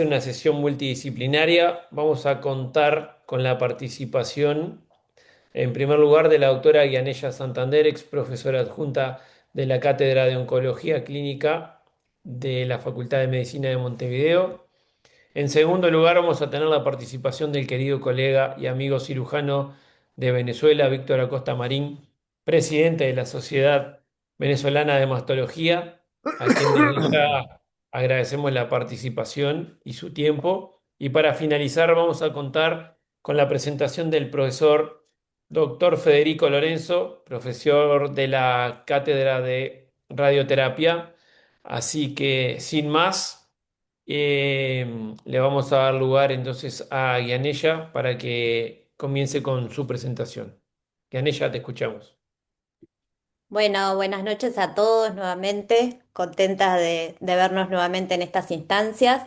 Una sesión multidisciplinaria. Vamos a contar con la participación, en primer lugar, de la doctora Gianella Santander, ex profesora adjunta de la Cátedra de Oncología Clínica de la Facultad de Medicina de Montevideo. En segundo lugar, vamos a tener la participación del querido colega y amigo cirujano de Venezuela, Víctor Acosta Marín, presidente de la Sociedad Venezolana de Mastología, a quien desde ya agradecemos la participación y su tiempo. Y para finalizar, vamos a contar con la presentación del profesor doctor Federico Lorenzo, profesor de la Cátedra de Radioterapia. Así que, sin más. Le vamos a dar lugar entonces a Gianella para que comience con su presentación. Gianella, te escuchamos. Bueno, buenas noches a todos nuevamente, contenta de vernos nuevamente en estas instancias.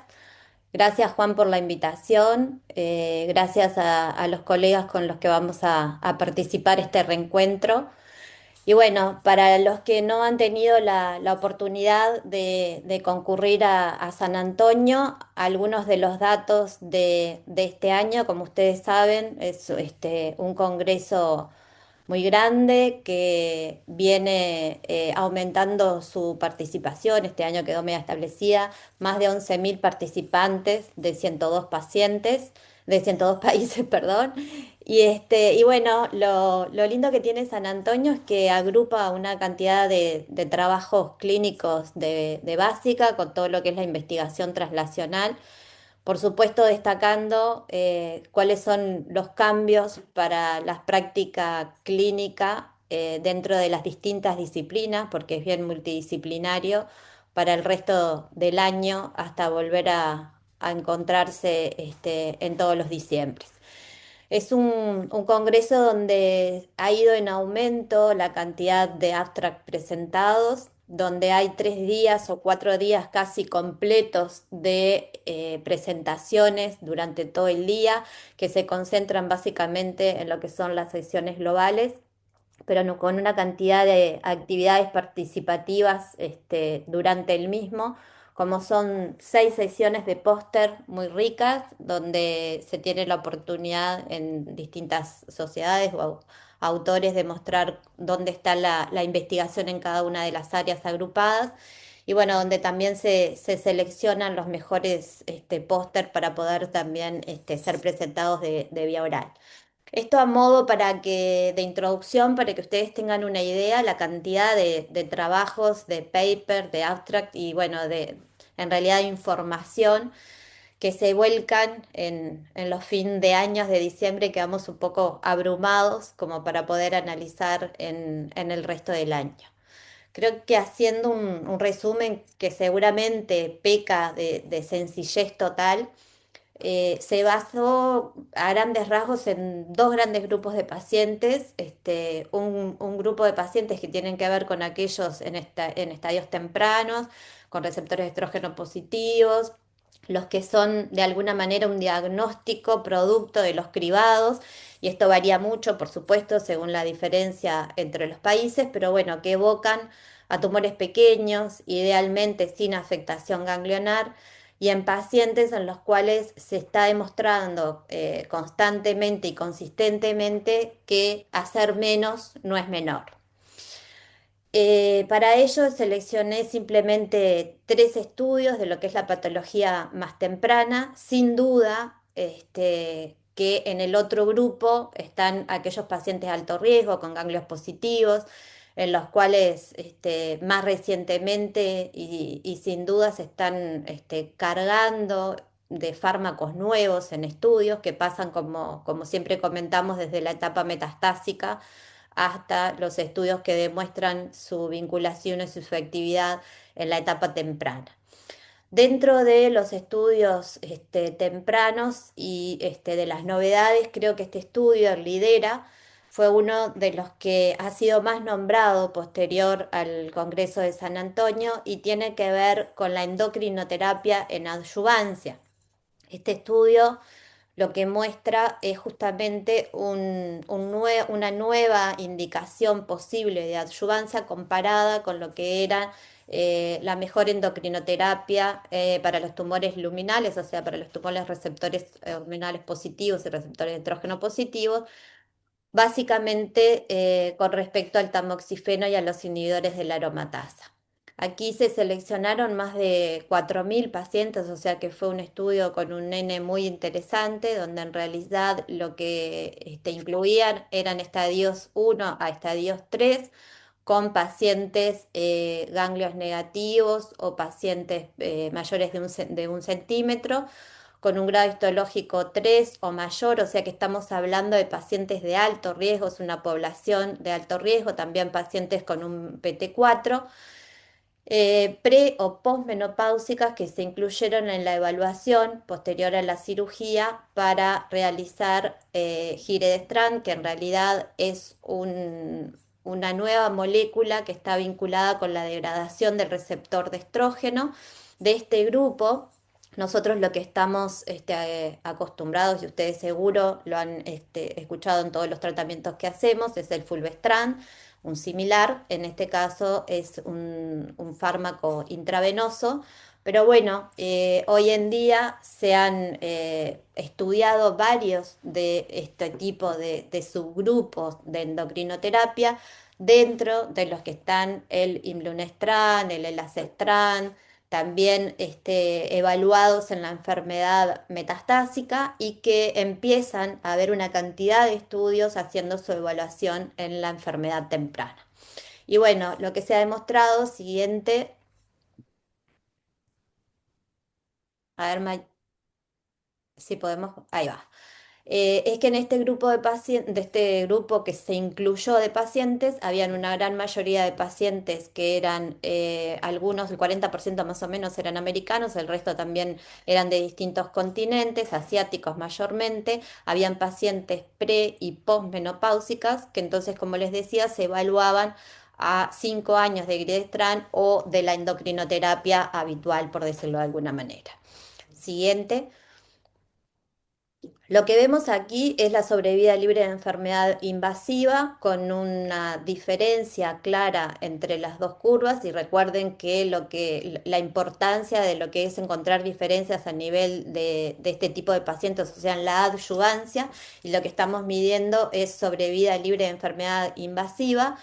Gracias Juan por la invitación, gracias a los colegas con los que vamos a participar este reencuentro. Y bueno, para los que no han tenido la oportunidad de concurrir a San Antonio, algunos de los datos de este año, como ustedes saben, es un congreso muy grande que viene aumentando su participación. Este año quedó media establecida, más de 11.000 participantes de 102 pacientes, de 102 países, perdón. Y bueno, lo lindo que tiene San Antonio es que agrupa una cantidad de trabajos clínicos de básica con todo lo que es la investigación translacional, por supuesto, destacando cuáles son los cambios para la práctica clínica dentro de las distintas disciplinas, porque es bien multidisciplinario para el resto del año hasta volver a encontrarse en todos los diciembres. Es un congreso donde ha ido en aumento la cantidad de abstracts presentados, donde hay 3 días o 4 días casi completos de presentaciones durante todo el día, que se concentran básicamente en lo que son las sesiones globales, pero con una cantidad de actividades participativas durante el mismo, como son 6 sesiones de póster muy ricas, donde se tiene la oportunidad en distintas sociedades o autores de mostrar dónde está la investigación en cada una de las áreas agrupadas. Y bueno, donde también se seleccionan los mejores póster para poder también ser presentados de vía oral. Esto a modo de introducción, para que ustedes tengan una idea, la cantidad de trabajos, de paper, de abstract y bueno, en realidad de información que se vuelcan en los fin de años de diciembre, quedamos un poco abrumados como para poder analizar en el resto del año. Creo que haciendo un resumen que seguramente peca de sencillez total, se basó a grandes rasgos en dos grandes grupos de pacientes, un grupo de pacientes que tienen que ver con aquellos en estadios tempranos, con receptores de estrógeno positivos, los que son de alguna manera un diagnóstico producto de los cribados, y esto varía mucho, por supuesto, según la diferencia entre los países, pero bueno, que evocan a tumores pequeños, idealmente sin afectación ganglionar, y en pacientes en los cuales se está demostrando constantemente y consistentemente que hacer menos no es menor. Para ello seleccioné simplemente 3 estudios de lo que es la patología más temprana. Sin duda, que en el otro grupo están aquellos pacientes de alto riesgo con ganglios positivos, en los cuales más recientemente y sin duda se están cargando de fármacos nuevos en estudios que pasan, como siempre comentamos, desde la etapa metastásica hasta los estudios que demuestran su vinculación y su efectividad en la etapa temprana. Dentro de los estudios tempranos y de las novedades, creo que este estudio, el Lidera, fue uno de los que ha sido más nombrado posterior al Congreso de San Antonio y tiene que ver con la endocrinoterapia en adyuvancia. Este estudio lo que muestra es justamente una nueva indicación posible de adyuvancia comparada con lo que era la mejor endocrinoterapia para los tumores luminales, o sea, para los tumores receptores hormonales positivos y receptores de estrógeno positivos, básicamente con respecto al tamoxifeno y a los inhibidores de la aromatasa. Aquí se seleccionaron más de 4.000 pacientes, o sea que fue un estudio con un N muy interesante, donde en realidad lo que incluían eran estadios 1 a estadios 3, con pacientes ganglios negativos o pacientes mayores de 1 centímetro, con un grado histológico 3 o mayor, o sea que estamos hablando de pacientes de alto riesgo, es una población de alto riesgo, también pacientes con un PT4, pre o posmenopáusicas que se incluyeron en la evaluación posterior a la cirugía para realizar giredestrant, que en realidad es una nueva molécula que está vinculada con la degradación del receptor de estrógeno. De este grupo, nosotros lo que estamos acostumbrados, y ustedes seguro lo han escuchado en todos los tratamientos que hacemos, es el fulvestrant, un similar, en este caso es un fármaco intravenoso, pero bueno, hoy en día se han estudiado varios de este tipo de subgrupos de endocrinoterapia, dentro de los que están el imlunestrant, el elacestrant, también evaluados en la enfermedad metastásica y que empiezan a haber una cantidad de estudios haciendo su evaluación en la enfermedad temprana. Y bueno, lo que se ha demostrado, siguiente, a ver, si podemos, ahí va. Es que en este grupo de pacientes, de este grupo que se incluyó de pacientes, habían una gran mayoría de pacientes que eran, algunos, el 40% más o menos eran americanos, el resto también eran de distintos continentes, asiáticos mayormente. Habían pacientes pre y posmenopáusicas, que entonces, como les decía, se evaluaban a 5 años de Giredestrant o de la endocrinoterapia habitual, por decirlo de alguna manera. Siguiente. Lo que vemos aquí es la sobrevida libre de enfermedad invasiva con una diferencia clara entre las dos curvas, y recuerden que la importancia de lo que es encontrar diferencias a nivel de este tipo de pacientes, o sea, en la adyuvancia, y lo que estamos midiendo es sobrevida libre de enfermedad invasiva.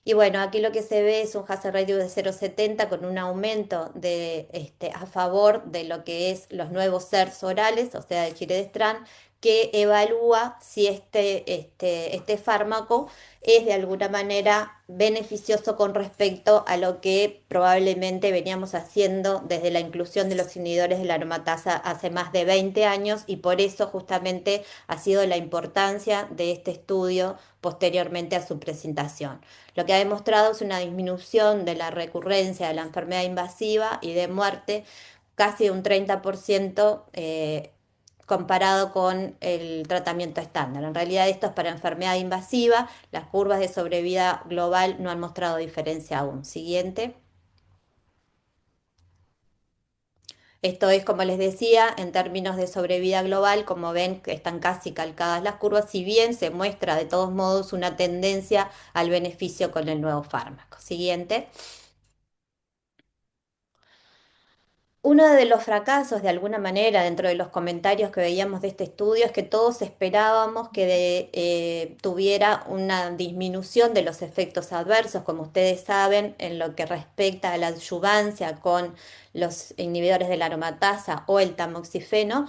Y bueno, aquí lo que se ve es un hazard ratio de 0,70 con un aumento a favor de lo que es los nuevos SERS orales, o sea, el giredestrant, que evalúa si este fármaco es de alguna manera beneficioso con respecto a lo que probablemente veníamos haciendo desde la inclusión de los inhibidores de la aromatasa hace más de 20 años, y por eso justamente ha sido la importancia de este estudio posteriormente a su presentación. Lo que ha demostrado es una disminución de la recurrencia de la enfermedad invasiva y de muerte casi de un 30%, comparado con el tratamiento estándar. En realidad esto es para enfermedad invasiva, las curvas de sobrevida global no han mostrado diferencia aún. Siguiente. Esto es, como les decía, en términos de sobrevida global, como ven que están casi calcadas las curvas, si bien se muestra de todos modos una tendencia al beneficio con el nuevo fármaco. Siguiente. Uno de los fracasos, de alguna manera, dentro de los comentarios que veíamos de este estudio, es que todos esperábamos que tuviera una disminución de los efectos adversos, como ustedes saben, en lo que respecta a la adyuvancia con los inhibidores de la aromatasa o el tamoxifeno.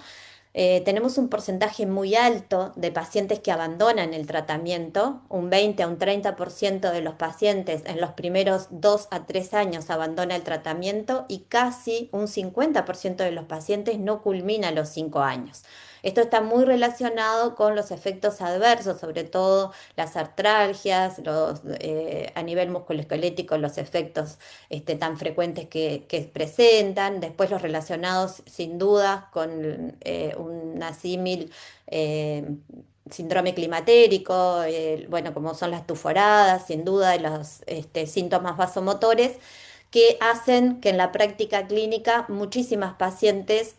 Tenemos un porcentaje muy alto de pacientes que abandonan el tratamiento, un 20 a un 30% de los pacientes en los primeros 2 a 3 años abandona el tratamiento, y casi un 50% de los pacientes no culmina los 5 años. Esto está muy relacionado con los efectos adversos, sobre todo las artralgias, a nivel musculoesquelético, los efectos tan frecuentes que presentan, después los relacionados sin duda con una símil eh, síndrome climatérico, bueno, como son las tuforadas, sin duda, y los síntomas vasomotores, que hacen que en la práctica clínica muchísimas pacientes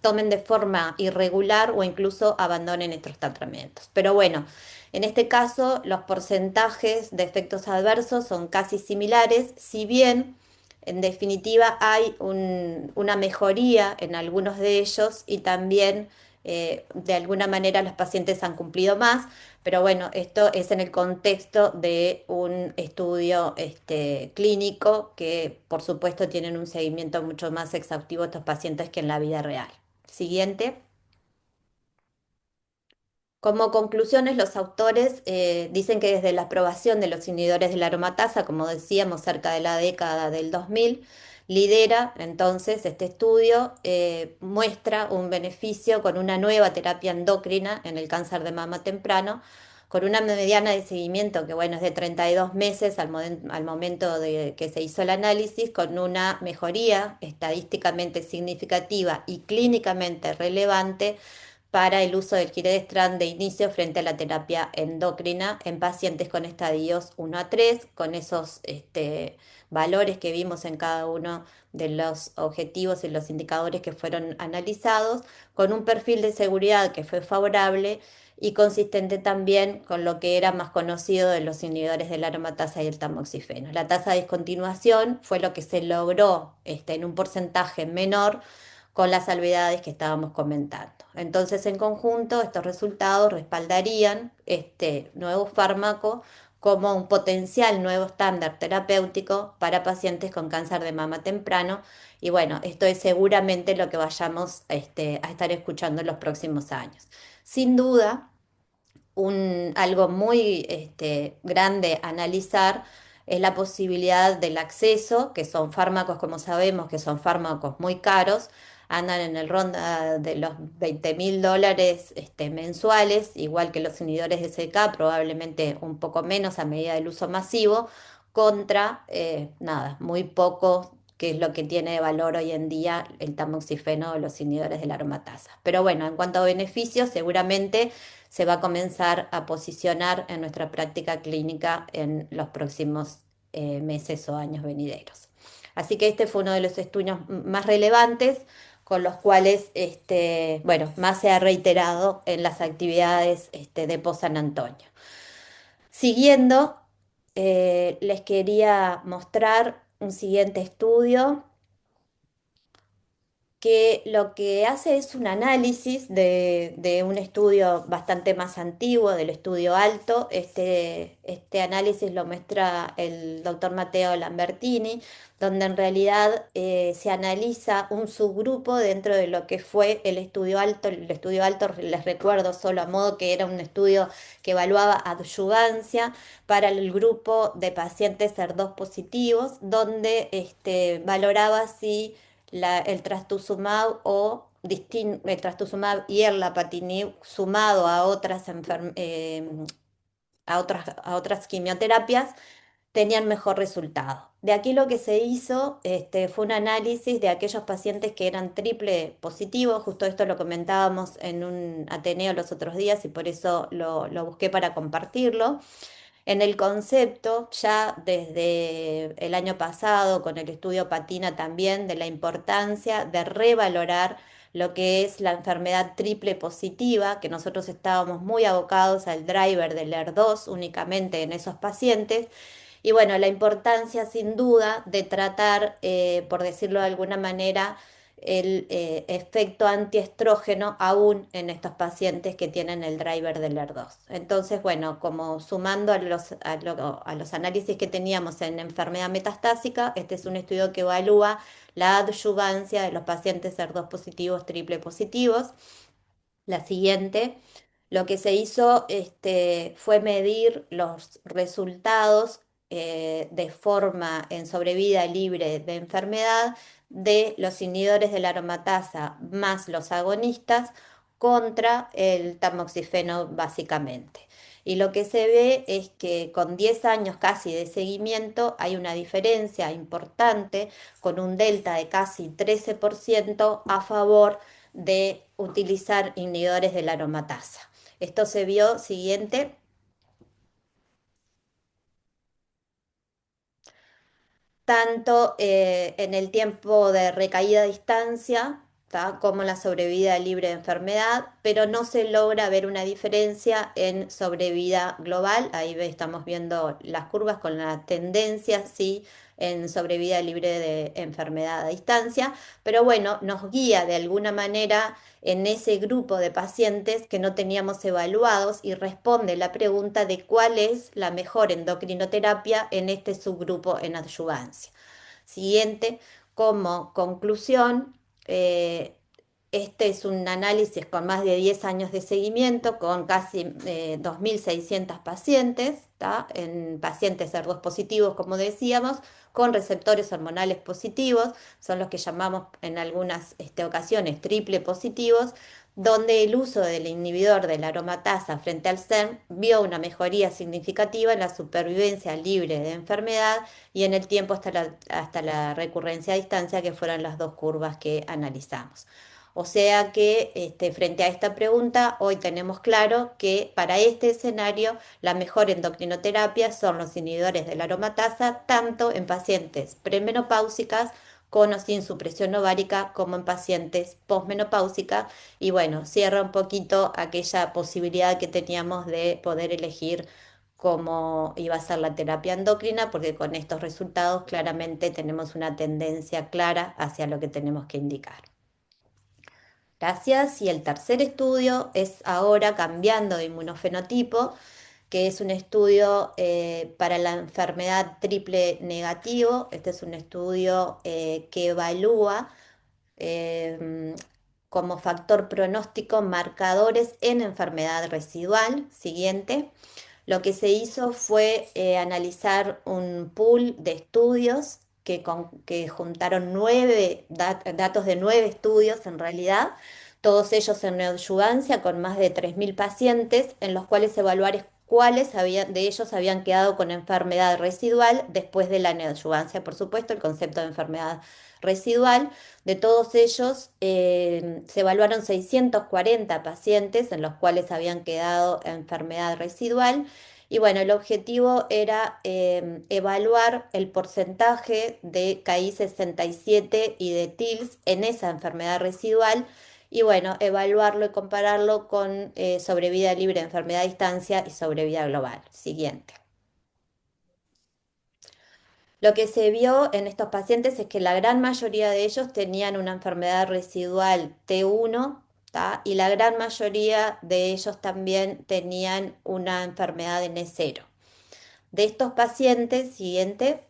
tomen de forma irregular o incluso abandonen estos tratamientos. Pero bueno, en este caso los porcentajes de efectos adversos son casi similares, si bien en definitiva hay una mejoría en algunos de ellos y también de alguna manera los pacientes han cumplido más. Pero bueno, esto es en el contexto de un estudio clínico que por supuesto tienen un seguimiento mucho más exhaustivo estos pacientes que en la vida real. Siguiente. Como conclusiones, los autores dicen que desde la aprobación de los inhibidores de la aromatasa, como decíamos, cerca de la década del 2000, lidera entonces este estudio, muestra un beneficio con una nueva terapia endocrina en el cáncer de mama temprano, con una mediana de seguimiento que, bueno, es de 32 meses al momento de que se hizo el análisis, con una mejoría estadísticamente significativa y clínicamente relevante para el uso del giredestrant de inicio frente a la terapia endocrina en pacientes con estadios 1 a 3, con esos valores que vimos en cada uno de los objetivos y los indicadores que fueron analizados, con un perfil de seguridad que fue favorable y consistente también con lo que era más conocido de los inhibidores de la aromatasa y el tamoxifeno. La tasa de discontinuación fue lo que se logró en un porcentaje menor con las salvedades que estábamos comentando. Entonces, en conjunto, estos resultados respaldarían este nuevo fármaco como un potencial nuevo estándar terapéutico para pacientes con cáncer de mama temprano. Y bueno, esto es seguramente lo que vayamos a estar escuchando en los próximos años. Sin duda, algo muy grande a analizar es la posibilidad del acceso, que son fármacos, como sabemos, que son fármacos muy caros, andan en el ronda de los $20.000 mensuales, igual que los inhibidores de CK, probablemente un poco menos a medida del uso masivo, contra, nada, muy poco, que es lo que tiene de valor hoy en día el tamoxifeno o los inhibidores de la aromatasa. Pero bueno, en cuanto a beneficios, seguramente se va a comenzar a posicionar en nuestra práctica clínica en los próximos meses o años venideros. Así que este fue uno de los estudios más relevantes con los cuales, bueno, más se ha reiterado en las actividades de Post San Antonio. Siguiendo, les quería mostrar un siguiente estudio que lo que hace es un análisis de un estudio bastante más antiguo, del estudio alto. Este análisis lo muestra el doctor Matteo Lambertini, donde en realidad se analiza un subgrupo dentro de lo que fue el estudio alto. El estudio alto, les recuerdo solo a modo que era un estudio que evaluaba adyuvancia para el grupo de pacientes SER2 positivos, donde valoraba si el trastuzumab el trastuzumab y el lapatinib sumado a otras quimioterapias tenían mejor resultado. De aquí lo que se hizo fue un análisis de aquellos pacientes que eran triple positivos, justo esto lo comentábamos en un Ateneo los otros días y por eso lo busqué para compartirlo. En el concepto, ya desde el año pasado, con el estudio Patina también, de la importancia de revalorar lo que es la enfermedad triple positiva, que nosotros estábamos muy abocados al driver del ER2 únicamente en esos pacientes. Y bueno, la importancia sin duda de tratar, por decirlo de alguna manera, el efecto antiestrógeno aún en estos pacientes que tienen el driver del ER2. Entonces, bueno, como sumando a los análisis que teníamos en enfermedad metastásica, este es un estudio que evalúa la adyuvancia de los pacientes ER2 positivos, triple positivos. La siguiente, lo que se hizo fue medir los resultados de forma en sobrevida libre de enfermedad de los inhibidores de la aromatasa más los agonistas contra el tamoxifeno básicamente. Y lo que se ve es que con 10 años casi de seguimiento hay una diferencia importante con un delta de casi 13% a favor de utilizar inhibidores de la aromatasa. Esto se vio tanto en el tiempo de recaída a distancia, ¿tá? Como en la sobrevida libre de enfermedad, pero no se logra ver una diferencia en sobrevida global. Ahí estamos viendo las curvas con la tendencia, sí, en sobrevida libre de enfermedad a distancia, pero bueno, nos guía de alguna manera en ese grupo de pacientes que no teníamos evaluados y responde la pregunta de cuál es la mejor endocrinoterapia en este subgrupo en adyuvancia. Siguiente, como conclusión, eh, este es un análisis con más de 10 años de seguimiento, con casi 2.600 pacientes, ¿tá? En pacientes ER2 positivos, como decíamos, con receptores hormonales positivos, son los que llamamos en algunas ocasiones triple positivos, donde el uso del inhibidor de la aromatasa frente al SERM vio una mejoría significativa en la supervivencia libre de enfermedad y en el tiempo hasta la recurrencia a distancia, que fueron las dos curvas que analizamos. O sea que frente a esta pregunta, hoy tenemos claro que para este escenario la mejor endocrinoterapia son los inhibidores de la aromatasa, tanto en pacientes premenopáusicas con o sin supresión ovárica como en pacientes posmenopáusicas. Y bueno, cierra un poquito aquella posibilidad que teníamos de poder elegir cómo iba a ser la terapia endocrina, porque con estos resultados claramente tenemos una tendencia clara hacia lo que tenemos que indicar. Gracias. Y el tercer estudio es ahora cambiando de inmunofenotipo, que es un estudio para la enfermedad triple negativo. Este es un estudio que evalúa eh, como factor pronóstico marcadores en enfermedad residual. Siguiente. Lo que se hizo fue analizar un pool de estudios que juntaron datos de 9 estudios en realidad, todos ellos en neoadyuvancia con más de 3.000 pacientes, en los cuales evaluar de ellos habían quedado con enfermedad residual después de la neoadyuvancia, por supuesto, el concepto de enfermedad residual. De todos ellos, se evaluaron 640 pacientes en los cuales habían quedado enfermedad residual. Y bueno, el objetivo era evaluar el porcentaje de KI67 y de TILS en esa enfermedad residual. Y bueno, evaluarlo y compararlo con sobrevida libre de enfermedad a distancia y sobrevida global. Siguiente. Lo que se vio en estos pacientes es que la gran mayoría de ellos tenían una enfermedad residual T1, ¿tá? Y la gran mayoría de ellos también tenían una enfermedad N0. De estos pacientes, siguiente,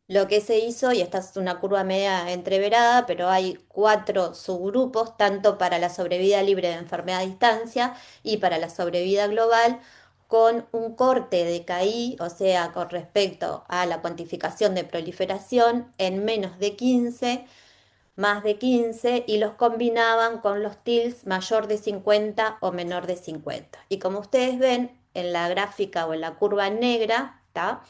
lo que se hizo, y esta es una curva media entreverada, pero hay 4 subgrupos, tanto para la sobrevida libre de enfermedad a distancia y para la sobrevida global, con un corte de KI, o sea, con respecto a la cuantificación de proliferación, en menos de 15, más de 15, y los combinaban con los TILs mayor de 50 o menor de 50. Y como ustedes ven en la gráfica o en la curva negra, ¿tá?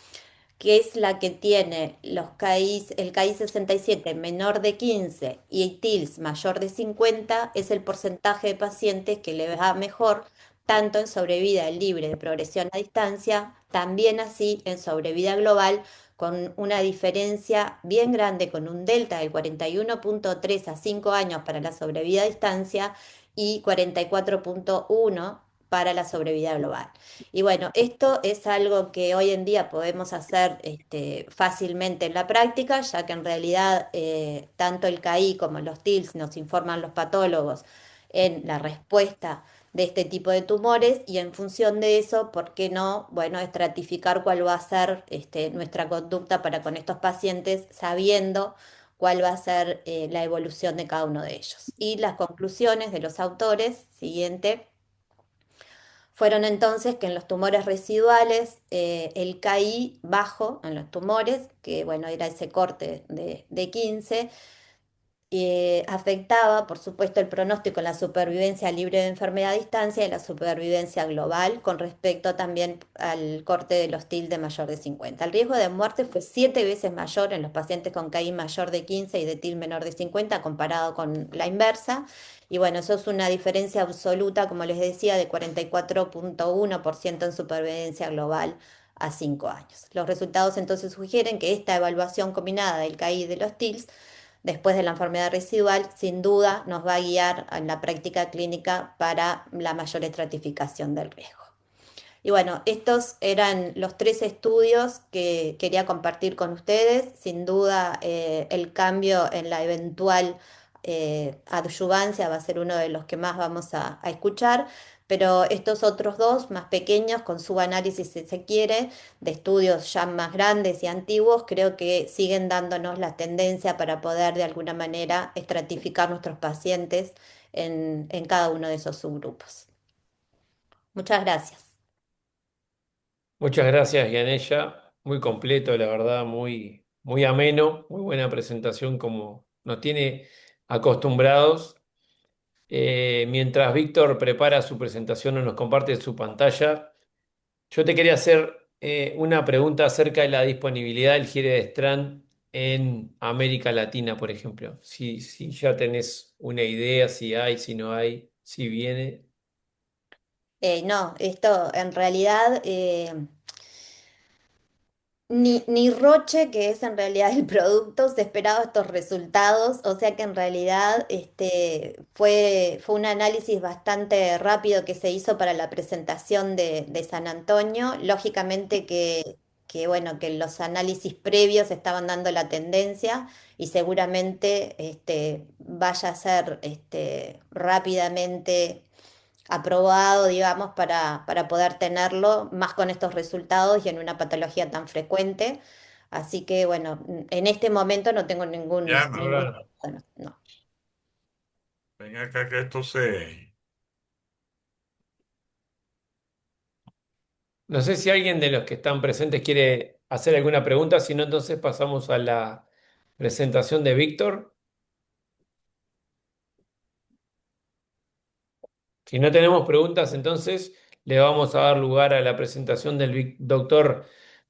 Que es la que tiene el KI 67 menor de 15 y el TILS mayor de 50, es el porcentaje de pacientes que le va mejor, tanto en sobrevida libre de progresión a distancia, también así en sobrevida global, con una diferencia bien grande, con un delta del 41,3 a 5 años para la sobrevida a distancia y 44,1 para la sobrevida global. Y bueno, esto es algo que hoy en día podemos hacer fácilmente en la práctica, ya que en realidad tanto el KI como los TILS nos informan los patólogos en la respuesta de este tipo de tumores, y en función de eso, ¿por qué no? Bueno, estratificar cuál va a ser nuestra conducta para con estos pacientes, sabiendo cuál va a ser la evolución de cada uno de ellos. Y las conclusiones de los autores, siguiente. Fueron entonces que en los tumores residuales, el KI bajo en los tumores, que bueno, era ese corte de 15, afectaba, por supuesto, el pronóstico en la supervivencia libre de enfermedad a distancia y la supervivencia global, con respecto también al corte de los TIL de mayor de 50. El riesgo de muerte fue 7 veces mayor en los pacientes con KI mayor de 15 y de TIL menor de 50 comparado con la inversa. Y bueno, eso es una diferencia absoluta, como les decía, de 44,1% en supervivencia global a 5 años. Los resultados entonces sugieren que esta evaluación combinada del CAI y de los TILs después de la enfermedad residual, sin duda nos va a guiar en la práctica clínica para la mayor estratificación del riesgo. Y bueno, estos eran los tres estudios que quería compartir con ustedes. Sin duda, el cambio en la eventual adyuvancia va a ser uno de los que más vamos a escuchar, pero estos otros dos, más pequeños, con subanálisis si se quiere, de estudios ya más grandes y antiguos, creo que siguen dándonos la tendencia para poder de alguna manera estratificar nuestros pacientes en cada uno de esos subgrupos. Muchas gracias. Muchas gracias, Yanella. Muy completo, la verdad, muy ameno, muy buena presentación como nos tiene acostumbrados. Mientras Víctor prepara su presentación o nos comparte su pantalla, yo te quería hacer una pregunta acerca de la disponibilidad del Gire de Strand en América Latina, por ejemplo. Si ya tenés una idea, si hay, si no hay, si viene. No, esto en realidad ni Roche, que es en realidad el producto, se esperaba estos resultados, o sea que en realidad fue un análisis bastante rápido que se hizo para la presentación de San Antonio. Lógicamente bueno, que los análisis previos estaban dando la tendencia y seguramente vaya a ser rápidamente aprobado, digamos, para poder tenerlo, más con estos resultados y en una patología tan frecuente. Así que, bueno, en este momento no tengo Diana, ningún, bueno, no. ven acá que esto se... No sé si alguien de los que están presentes quiere hacer alguna pregunta, si no, entonces pasamos a la presentación de Víctor. Si no tenemos preguntas, entonces le vamos a dar lugar a la presentación del doctor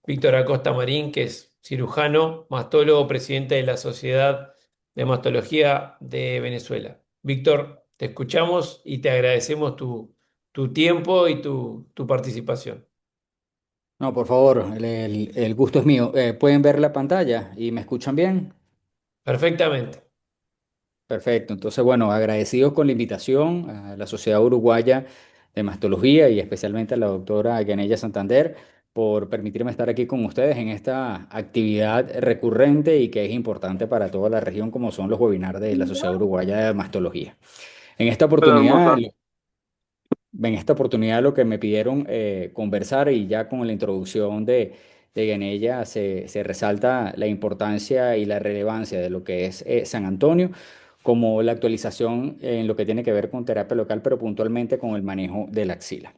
Víctor Acosta Marín, que es cirujano, mastólogo, presidente de la Sociedad de Mastología de Venezuela. Víctor, te escuchamos y te agradecemos tu tiempo y tu participación. No, por favor, el gusto es mío. ¿Pueden ver la pantalla y me escuchan bien? Perfectamente. Perfecto. Entonces, bueno, agradecidos con la invitación a la Sociedad Uruguaya de Mastología y especialmente a la doctora Yanella Santander por permitirme estar aquí con ustedes en esta actividad recurrente y que es importante para toda la región, como son los webinars de la Sociedad Uruguaya de Mastología. En esta Hola, oportunidad, hermosa. En esta oportunidad lo que me pidieron conversar y ya con la introducción de Yanella se resalta la importancia y la relevancia de lo que es San Antonio, como la actualización en lo que tiene que ver con terapia local, pero puntualmente con el manejo de la axila.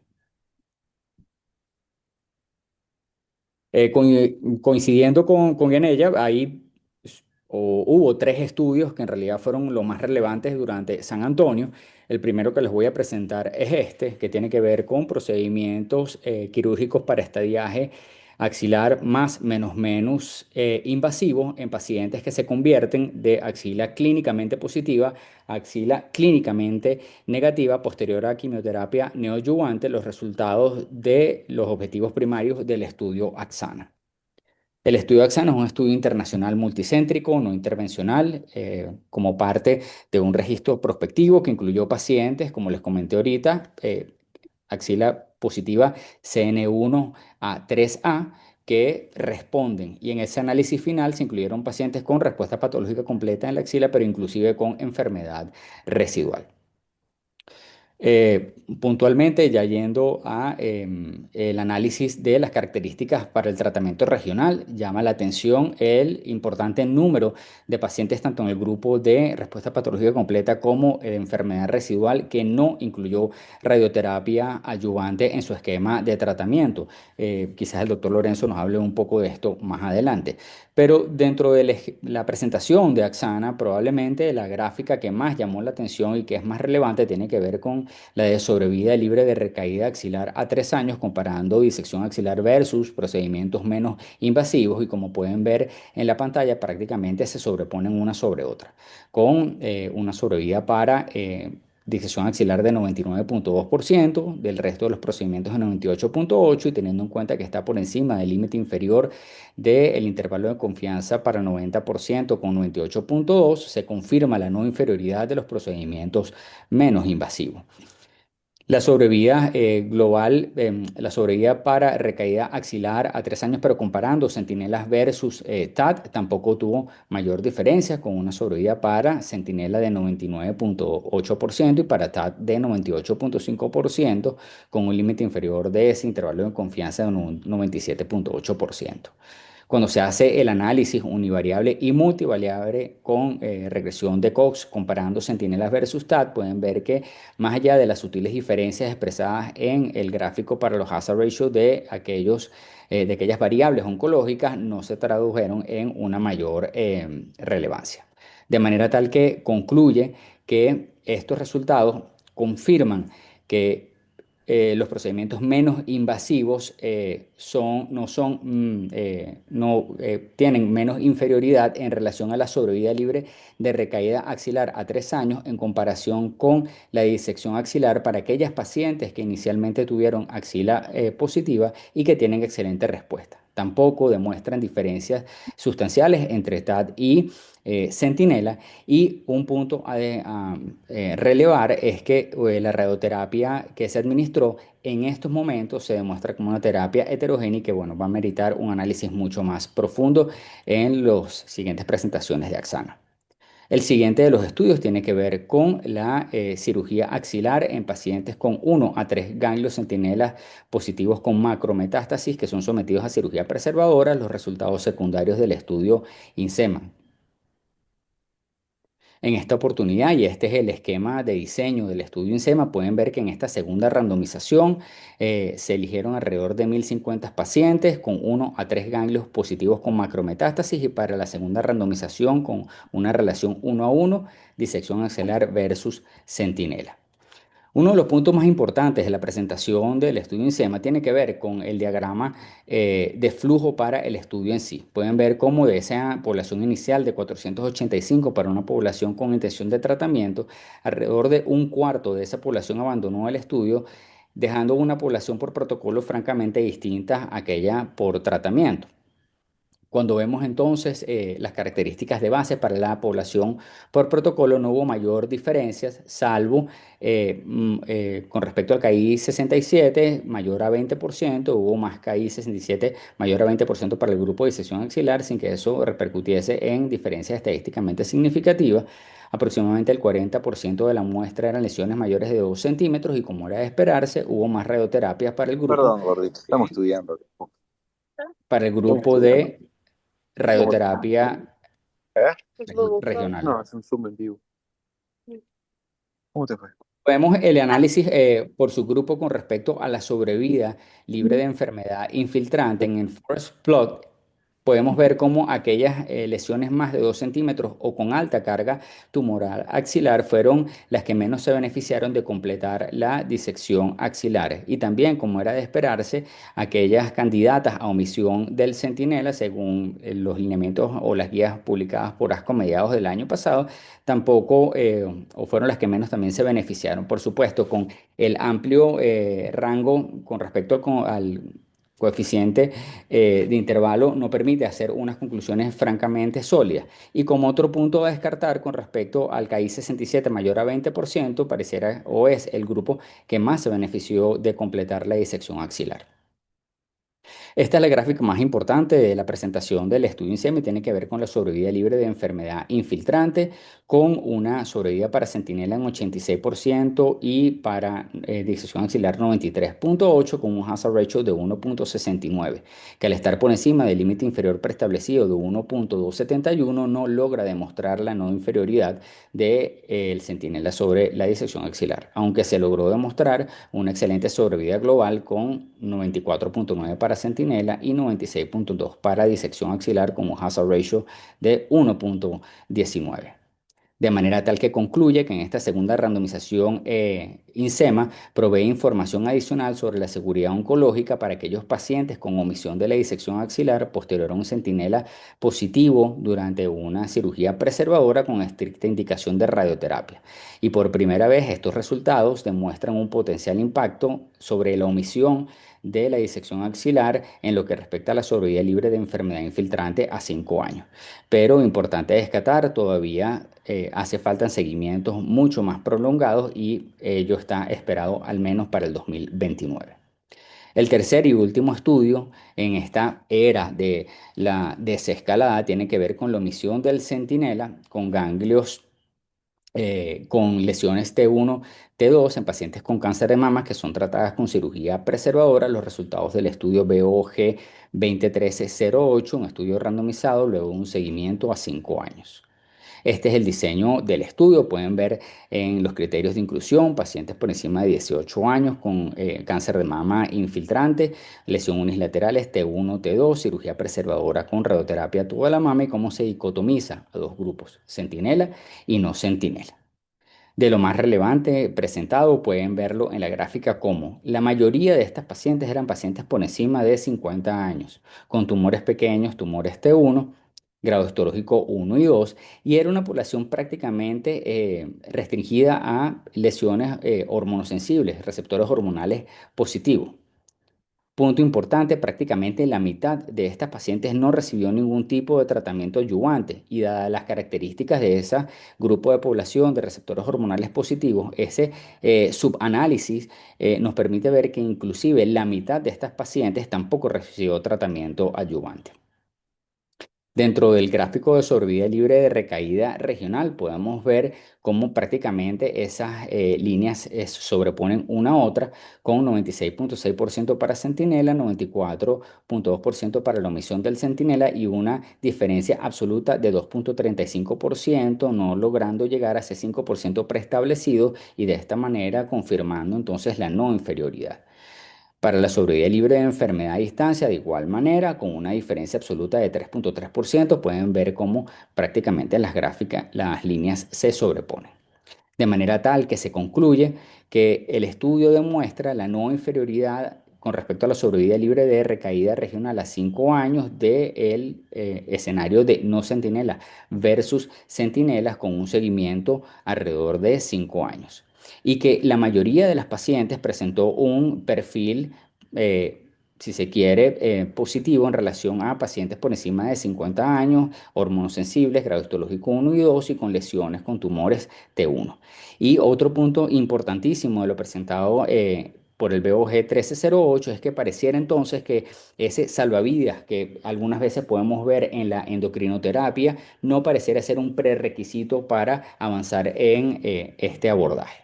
Coincidiendo con Yanella, hubo tres estudios que en realidad fueron los más relevantes durante San Antonio. El primero que les voy a presentar es este, que tiene que ver con procedimientos quirúrgicos para estadiaje axilar más menos menos invasivo en pacientes que se convierten de axila clínicamente positiva a axila clínicamente negativa posterior a quimioterapia neoadyuvante, los resultados de los objetivos primarios del estudio Axana. El estudio Axana es un estudio internacional multicéntrico, no intervencional, como parte de un registro prospectivo que incluyó pacientes, como les comenté ahorita, axila positiva CN1 a 3A, que responden. Y en ese análisis final se incluyeron pacientes con respuesta patológica completa en la axila, pero inclusive con enfermedad residual. Puntualmente, ya yendo a el análisis de las características para el tratamiento regional, llama la atención el importante número de pacientes tanto en el grupo de respuesta patológica completa como de enfermedad residual que no incluyó radioterapia adyuvante en su esquema de tratamiento. Quizás el doctor Lorenzo nos hable un poco de esto más adelante. Pero dentro de la presentación de Axana, probablemente la gráfica que más llamó la atención y que es más relevante tiene que ver con la de sobrevida libre de recaída axilar a 3 años, comparando disección axilar versus procedimientos menos invasivos. Y como pueden ver en la pantalla, prácticamente se sobreponen una sobre otra, con una sobrevida para disección axilar de 99,2%, del resto de los procedimientos de 98,8%, y teniendo en cuenta que está por encima del límite inferior del intervalo de confianza para 90% con 98,2%, se confirma la no inferioridad de los procedimientos menos invasivos. La sobrevida global, la sobrevida para recaída axilar a 3 años, pero comparando centinelas versus TAT, tampoco tuvo mayor diferencia, con una sobrevida para centinela de 99,8% y para TAT de 98,5%, con un límite inferior de ese intervalo de confianza de un 97,8%. Cuando se hace el análisis univariable y multivariable con regresión de Cox comparando centinelas versus TAT, pueden ver que más allá de las sutiles diferencias expresadas en el gráfico para los hazard ratio de aquellas variables oncológicas, no se tradujeron en una mayor relevancia. De manera tal que concluye que estos resultados confirman que los procedimientos menos invasivos tienen menos inferioridad en relación a la sobrevida libre de recaída axilar a 3 años en comparación con la disección axilar para aquellas pacientes que inicialmente tuvieron axila positiva y que tienen excelente respuesta. Tampoco demuestran diferencias sustanciales entre TAT y centinela. Y un punto a relevar es que la radioterapia que se administró en estos momentos se demuestra como una terapia heterogénea y que, bueno, va a meritar un análisis mucho más profundo en las siguientes presentaciones de Axana. El siguiente de los estudios tiene que ver con la cirugía axilar en pacientes con 1 a 3 ganglios centinelas positivos con macrometástasis que son sometidos a cirugía preservadora. Los resultados secundarios del estudio INSEMA. En esta oportunidad, y este es el esquema de diseño del estudio INSEMA, pueden ver que en esta segunda randomización se eligieron alrededor de 1.050 pacientes con 1 a 3 ganglios positivos con macrometástasis, y para la segunda randomización con una relación 1 a 1, disección axilar versus centinela. Uno de los puntos más importantes de la presentación del estudio INSEMA tiene que ver con el diagrama de flujo para el estudio en sí. Pueden ver cómo de esa población inicial de 485 para una población con intención de tratamiento, alrededor de un cuarto de esa población abandonó el estudio, dejando una población por protocolo francamente distinta a aquella por tratamiento. Cuando vemos entonces las características de base para la población por protocolo, no hubo mayor diferencias, salvo con respecto al KI 67 mayor a 20%, hubo más KI 67 mayor a 20% para el grupo de disección axilar, sin que eso repercutiese en diferencias estadísticamente significativas. Aproximadamente el 40% de la muestra eran lesiones mayores de 2 centímetros, y como era de esperarse, hubo más radioterapias Perdón, gordito, para el estamos grupo estudiando. de radioterapia ¿Eh? regional. No, es un Zoom en vivo. ¿Cómo te fue? Vemos el análisis por su grupo con respecto a la sobrevida libre de enfermedad infiltrante. En el first plot podemos ver cómo aquellas lesiones más de 2 centímetros o con alta carga tumoral axilar fueron las que menos se beneficiaron de completar la disección axilar. Y también, como era de esperarse, aquellas candidatas a omisión del centinela, según los lineamientos o las guías publicadas por ASCO a mediados del año pasado, tampoco, o fueron las que menos también se beneficiaron. Por supuesto, con el amplio rango con respecto al coeficiente de intervalo, no permite hacer unas conclusiones francamente sólidas. Y como otro punto a descartar con respecto al KI 67 mayor a 20%, pareciera o es el grupo que más se benefició de completar la disección axilar. Esta es la gráfica más importante de la presentación del estudio INSEMA y tiene que ver con la sobrevida libre de enfermedad infiltrante, con una sobrevida para centinela en 86% y para disección axilar 93,8%, con un hazard ratio de 1,69, que al estar por encima del límite inferior preestablecido de 1,271 no logra demostrar la no inferioridad del centinela sobre la disección axilar, aunque se logró demostrar una excelente sobrevida global con 94,9 para centinela y 96,2 para disección axilar, con un hazard ratio de 1,19. de manera tal que concluye que en esta segunda randomización INSEMA provee información adicional sobre la seguridad oncológica para aquellos pacientes con omisión de la disección axilar posterior a un centinela positivo durante una cirugía preservadora con estricta indicación de radioterapia. Y por primera vez estos resultados demuestran un potencial impacto sobre la omisión de la disección axilar en lo que respecta a la sobrevida libre de enfermedad infiltrante a 5 años. Pero importante destacar, todavía hace falta seguimientos mucho más prolongados y ello está esperado al menos para el 2029. El tercer y último estudio en esta era de la desescalada tiene que ver con la omisión del centinela con ganglios con lesiones T1, T2 en pacientes con cáncer de mama que son tratadas con cirugía preservadora. Los resultados del estudio BOG 2013-08, un estudio randomizado luego de un seguimiento a 5 años. Este es el diseño del estudio. Pueden ver en los criterios de inclusión pacientes por encima de 18 años con cáncer de mama infiltrante, lesión unilaterales T1, T2, cirugía preservadora con radioterapia a toda la mama y cómo se dicotomiza a dos grupos, centinela y no centinela. De lo más relevante presentado pueden verlo en la gráfica como la mayoría de estas pacientes eran pacientes por encima de 50 años, con tumores pequeños, tumores T1, grado histológico 1 y 2, y era una población prácticamente restringida a lesiones hormonosensibles, receptores hormonales positivos. Punto importante, prácticamente la mitad de estas pacientes no recibió ningún tipo de tratamiento adyuvante y dadas las características de ese grupo de población de receptores hormonales positivos, ese subanálisis nos permite ver que inclusive la mitad de estas pacientes tampoco recibió tratamiento adyuvante. Dentro del gráfico de sobrevida libre de recaída regional podemos ver cómo prácticamente esas líneas se sobreponen una a otra con 96.6% para centinela, 94.2% para la omisión del centinela y una diferencia absoluta de 2.35%, no logrando llegar a ese 5% preestablecido y de esta manera confirmando entonces la no inferioridad. Para la sobrevida libre de enfermedad a distancia, de igual manera, con una diferencia absoluta de 3.3%, pueden ver cómo prácticamente las gráficas, las líneas se sobreponen. De manera tal que se concluye que el estudio demuestra la no inferioridad con respecto a la sobrevida libre de recaída regional a 5 años del escenario de no centinela versus centinelas con un seguimiento alrededor de 5 años. Y que la mayoría de las pacientes presentó un perfil, si se quiere, positivo en relación a pacientes por encima de 50 años, hormonosensibles, grado histológico 1 y 2 y con lesiones con tumores T1. Y otro punto importantísimo de lo presentado por el BOG 1308 es que pareciera entonces que ese salvavidas que algunas veces podemos ver en la endocrinoterapia no pareciera ser un prerequisito para avanzar en este abordaje.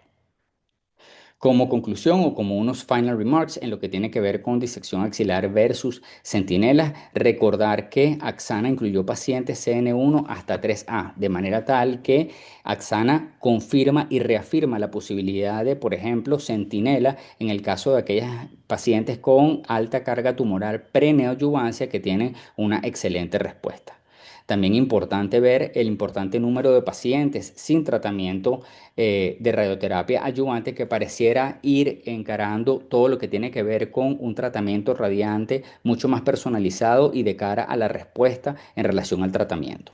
Como conclusión o como unos final remarks en lo que tiene que ver con disección axilar versus centinelas, recordar que Axana incluyó pacientes CN1 hasta 3A, de manera tal que Axana confirma y reafirma la posibilidad de, por ejemplo, centinela en el caso de aquellas pacientes con alta carga tumoral preneoadyuvancia que tienen una excelente respuesta. También importante ver el importante número de pacientes sin tratamiento de radioterapia adyuvante que pareciera ir encarando todo lo que tiene que ver con un tratamiento radiante mucho más personalizado y de cara a la respuesta en relación al tratamiento.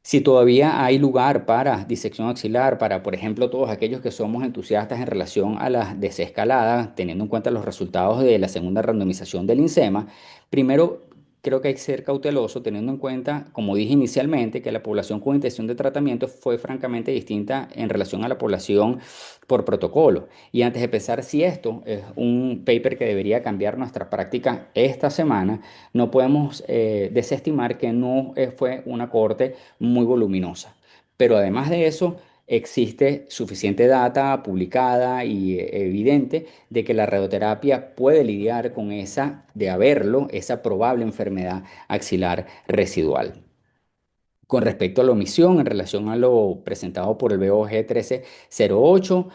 Si todavía hay lugar para disección axilar, para, por ejemplo, todos aquellos que somos entusiastas en relación a la desescalada, teniendo en cuenta los resultados de la segunda randomización del INSEMA, primero creo que hay que ser cauteloso teniendo en cuenta, como dije inicialmente, que la población con intención de tratamiento fue francamente distinta en relación a la población por protocolo. Y antes de pensar si esto es un paper que debería cambiar nuestra práctica esta semana, no podemos desestimar que no fue una corte muy voluminosa. Pero además de eso, existe suficiente data publicada y evidente de que la radioterapia puede lidiar con esa, de haberlo, esa probable enfermedad axilar residual. Con respecto a la omisión, en relación a lo presentado por el BOG 1308,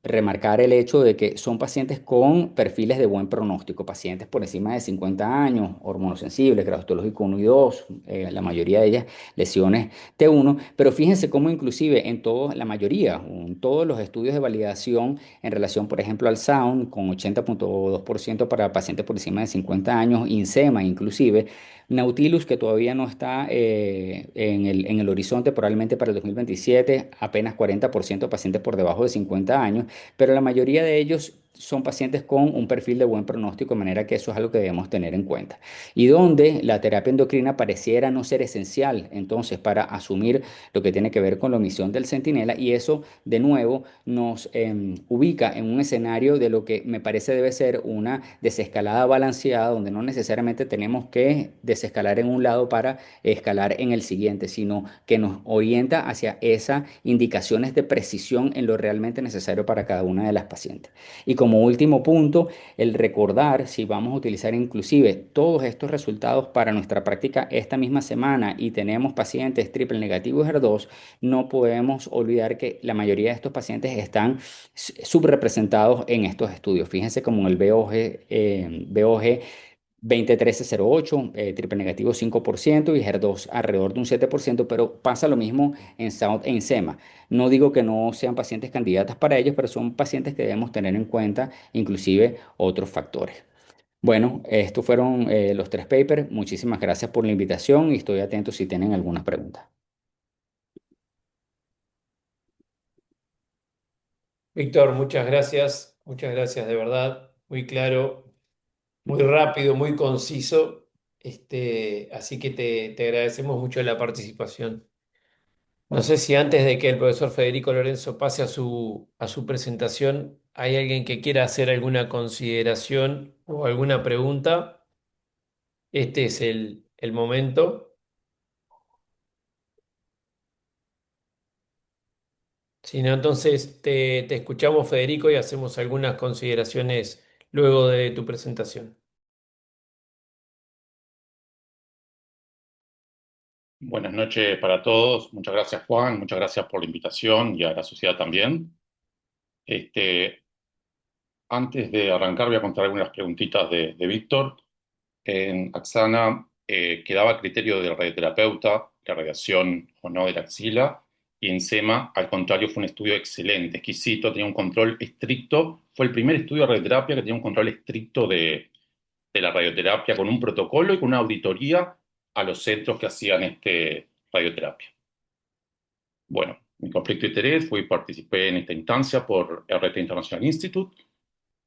remarcar el hecho de que son pacientes con perfiles de buen pronóstico, pacientes por encima de 50 años, hormonosensibles, grado histológico 1 y 2, la mayoría de ellas lesiones T1, pero fíjense cómo inclusive en todos, la mayoría, en todos los estudios de validación en relación, por ejemplo, al Sound, con 80,2% para pacientes por encima de 50 años, INSEMA inclusive, Nautilus, que todavía no está en el horizonte, probablemente para el 2027, apenas 40% de pacientes por debajo de 50 años, pero la mayoría de ellos son pacientes con un perfil de buen pronóstico, de manera que eso es algo que debemos tener en cuenta. Y donde la terapia endocrina pareciera no ser esencial, entonces, para asumir lo que tiene que ver con la omisión del centinela, y eso, de nuevo, nos ubica en un escenario de lo que me parece debe ser una desescalada balanceada, donde no necesariamente tenemos que desescalar en un lado para escalar en el siguiente, sino que nos orienta hacia esas indicaciones de precisión en lo realmente necesario para cada una de las pacientes. Y como último punto, el recordar si vamos a utilizar inclusive todos estos resultados para nuestra práctica esta misma semana y tenemos pacientes triple negativos HER2, no podemos olvidar que la mayoría de estos pacientes están subrepresentados en estos estudios. Fíjense como en el BOG 2013-08, triple negativo 5% y HER2 alrededor de un 7%, pero pasa lo mismo en SOUT e INSEMA. No digo que no sean pacientes candidatas para ellos, pero son pacientes que debemos tener en cuenta, inclusive otros factores. Bueno, estos fueron los tres papers. Muchísimas gracias por la invitación y estoy atento si tienen algunas preguntas. Víctor, muchas gracias de verdad, muy claro, muy rápido, muy conciso. Así que te agradecemos mucho la participación. No sé si antes de que el profesor Federico Lorenzo pase a su presentación, hay alguien que quiera hacer alguna consideración o alguna pregunta. Este es el momento. Si no, entonces te escuchamos, Federico, y hacemos algunas consideraciones luego de tu presentación. Buenas noches para todos. Muchas gracias, Juan. Muchas gracias por la invitación y a la sociedad también. Este, Antes de arrancar, voy a contar algunas preguntitas de Víctor. En Axana quedaba a criterio del radioterapeuta la radiación o no de la axila, y en SEMA, al contrario, fue un estudio excelente, exquisito, tenía un control estricto. Fue el primer estudio de radioterapia que tenía un control estricto de la radioterapia, con un protocolo y con una auditoría a los centros que hacían radioterapia. Bueno, mi conflicto de interés fue y participé en esta instancia por RT International Institute.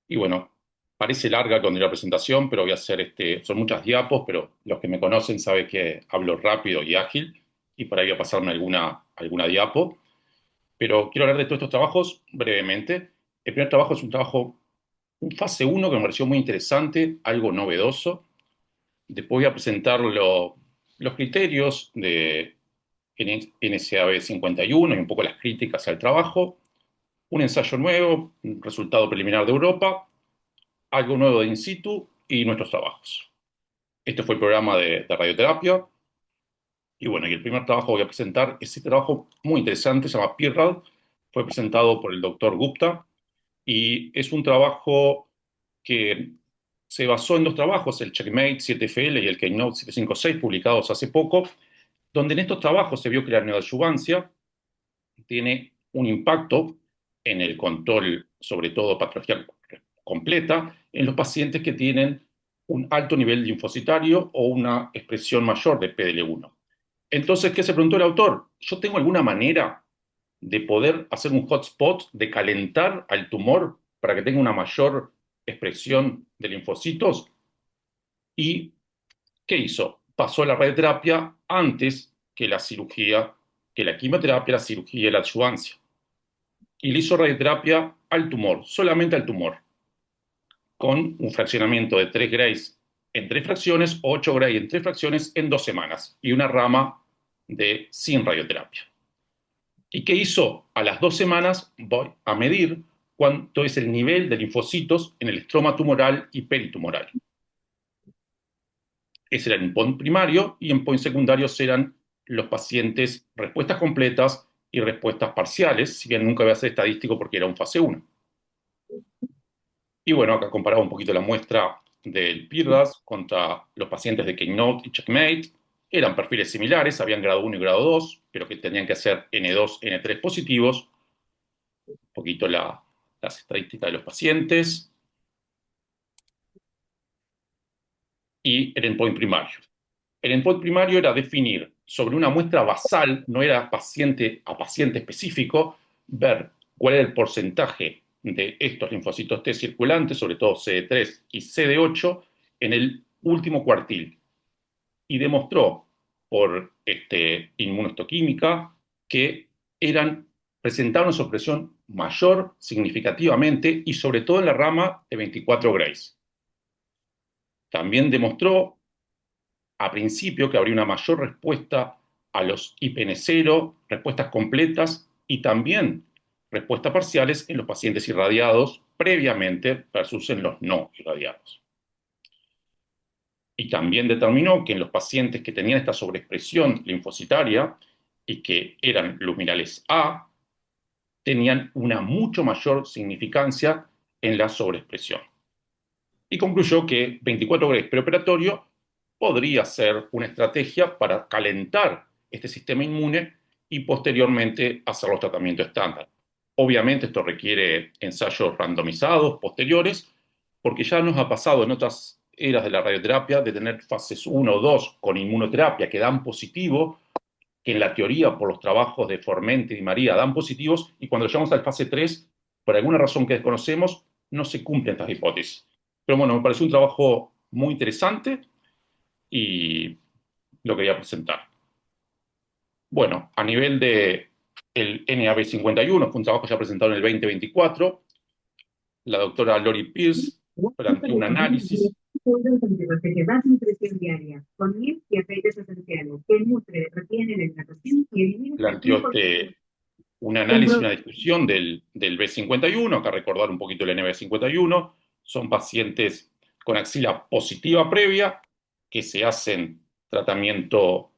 Y bueno, parece larga con la presentación, pero voy a hacer son muchas diapos, pero los que me conocen saben que hablo rápido y ágil, y por ahí voy a pasarme alguna diapo. Pero quiero hablar de todos estos trabajos brevemente. El primer trabajo es un trabajo, un fase uno que me pareció muy interesante, algo novedoso. Después voy a presentar los criterios de NSAB 51 y un poco las críticas al trabajo, un ensayo nuevo, un resultado preliminar de Europa, algo nuevo de in situ y nuestros trabajos. Este fue el programa de radioterapia. Y bueno, y el primer trabajo que voy a presentar es este trabajo muy interesante, se llama PIRRAD, fue presentado por el doctor Gupta, y es un trabajo que se basó en dos trabajos, el Checkmate 7FL y el Keynote 756, publicados hace poco, donde en estos trabajos se vio que la neoadyuvancia tiene un impacto en el control, sobre todo patología completa, en los pacientes que tienen un alto nivel linfocitario o una expresión mayor de PDL1. Entonces, ¿qué se preguntó el autor? ¿Yo tengo alguna manera de poder hacer un hotspot, de calentar al tumor para que tenga una mayor expresión de linfocitos? ¿Y qué hizo? Pasó la radioterapia antes que la cirugía, que la quimioterapia, la cirugía y la adjuvancia. Y le hizo radioterapia al tumor, solamente al tumor, con un fraccionamiento de 3 grays en 3 fracciones, 8 grays en 3 fracciones en 2 semanas, y una rama sin radioterapia. ¿Y qué hizo? A las 2 semanas voy a medir cuánto es el nivel de linfocitos en el estroma tumoral y peritumoral. Ese era el endpoint primario, y endpoint secundarios eran los pacientes respuestas completas y respuestas parciales, si bien nunca voy a ser estadístico porque era un fase 1. Y bueno, acá comparaba un poquito la muestra del PIRDAS contra los pacientes de Keynote y Checkmate. Eran perfiles similares, habían grado 1 y grado 2, pero que tenían que ser N2, N3 positivos. Un poquito las estadísticas de los pacientes. Y el endpoint primario. El endpoint primario era definir sobre una muestra basal, no era paciente a paciente específico, ver cuál era el porcentaje de estos linfocitos T circulantes, sobre todo CD3 y CD8, en el último cuartil. Y demostró por inmunohistoquímica que presentaban una supresión mayor significativamente y sobre todo en la rama de 24 Grays. También demostró a principio que habría una mayor respuesta a los IPN0, respuestas completas y también respuestas parciales en los pacientes irradiados previamente versus en los no irradiados. Y también determinó que en los pacientes que tenían esta sobreexpresión linfocitaria y que eran luminales A, tenían una mucho mayor significancia en la sobreexpresión. Y concluyó que 24 Grays preoperatorio podría ser una estrategia para calentar este sistema inmune y posteriormente hacer los tratamientos estándar. Obviamente esto requiere ensayos randomizados posteriores, porque ya nos ha pasado en otras eras de la radioterapia de tener fases 1 o 2 con inmunoterapia que dan positivo, que en la teoría por los trabajos de Formente y María dan positivos, y cuando llegamos al fase 3, por alguna razón que desconocemos, no se cumplen estas hipótesis. Pero bueno, me pareció un trabajo muy interesante y lo quería presentar. Bueno, a nivel de el NAB51, fue un trabajo ya presentado en el 2024. La doctora Lori Pierce planteó un análisis. Que da nutrición diaria, con miel y aceites esenciales, que nutre, retiene la hidratación y elimina Planteó un análisis, una discusión del B51, acá recordar un poquito el NB51, son pacientes con axila positiva previa que se hacen tratamiento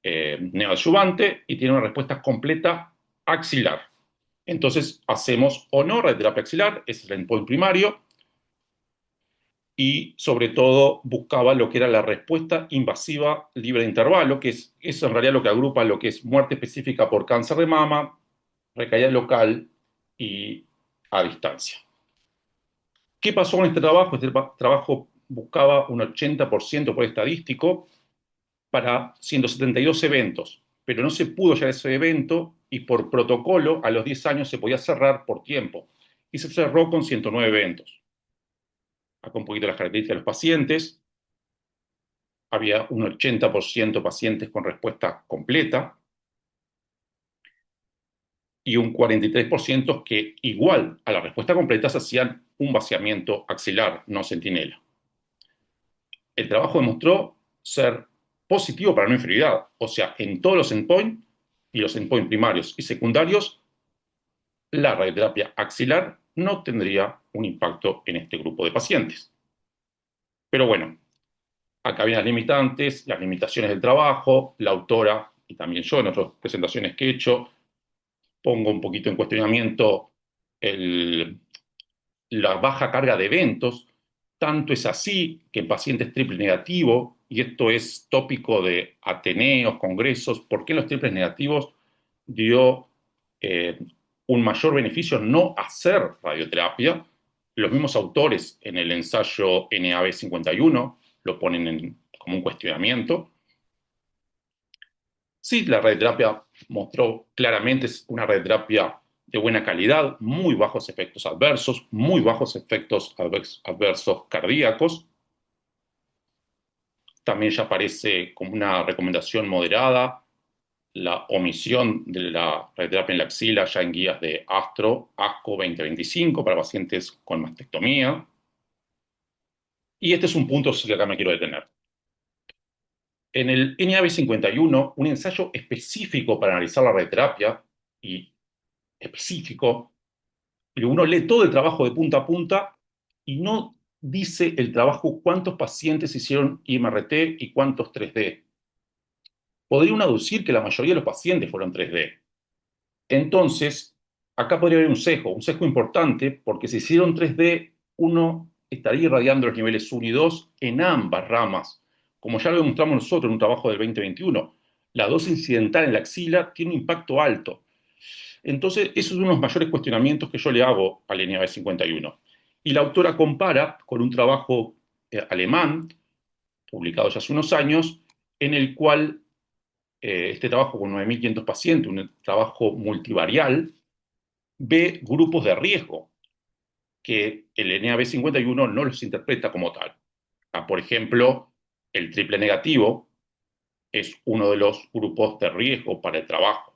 neoadyuvante y tienen una respuesta completa axilar. Entonces hacemos o no radioterapia axilar, ese es el endpoint primario, y sobre todo buscaba lo que era la respuesta invasiva libre de intervalo, que es eso en realidad lo que agrupa lo que es muerte específica por cáncer de mama, recaída local y a distancia. ¿Qué pasó con este trabajo? Este trabajo buscaba un 80% por estadístico para 172 eventos, pero no se pudo llegar a ese evento y por protocolo a los 10 años se podía cerrar por tiempo y se cerró con 109 eventos. Acá un poquito las características de los pacientes. Había un 80% pacientes con respuesta completa y un 43% que, igual a la respuesta completa, se hacían un vaciamiento axilar, no centinela. El trabajo demostró ser positivo para la no inferioridad, o sea, en todos los endpoints y los endpoints primarios y secundarios, la radioterapia axilar no tendría un impacto en este grupo de pacientes. Pero bueno, acá vienen las limitantes, las limitaciones del trabajo, la autora y también yo en otras presentaciones que he hecho, pongo un poquito en cuestionamiento la baja carga de eventos. Tanto es así que en pacientes triple negativo, y esto es tópico de ateneos, congresos, ¿por qué en los triples negativos dio un mayor beneficio no hacer radioterapia? Los mismos autores en el ensayo NAB51 lo ponen como un cuestionamiento. Sí, la radioterapia mostró claramente es una radioterapia de buena calidad, muy bajos efectos adversos, muy bajos efectos adversos cardíacos. También ya aparece como una recomendación moderada la omisión de la radioterapia en la axila ya en guías de ASCO 2025 para pacientes con mastectomía. Y este es un punto sobre el que me quiero detener. En el NAB51, un ensayo específico para analizar la radioterapia y específico, uno lee todo el trabajo de punta a punta y no dice el trabajo cuántos pacientes hicieron IMRT y cuántos 3D. Podría uno aducir que la mayoría de los pacientes fueron 3D. Entonces, acá podría haber un sesgo importante porque se hicieron 3D uno estaría irradiando los niveles 1 y 2 en ambas ramas, como ya lo demostramos nosotros en un trabajo del 2021. La dosis incidental en la axila tiene un impacto alto. Entonces, esos son los mayores cuestionamientos que yo le hago al NAB 51. Y la autora compara con un trabajo alemán, publicado ya hace unos años, en el cual este trabajo con 9.500 pacientes, un trabajo multivarial, ve grupos de riesgo que el NAB 51 no los interpreta como tal. Por ejemplo, el triple negativo es uno de los grupos de riesgo para el trabajo.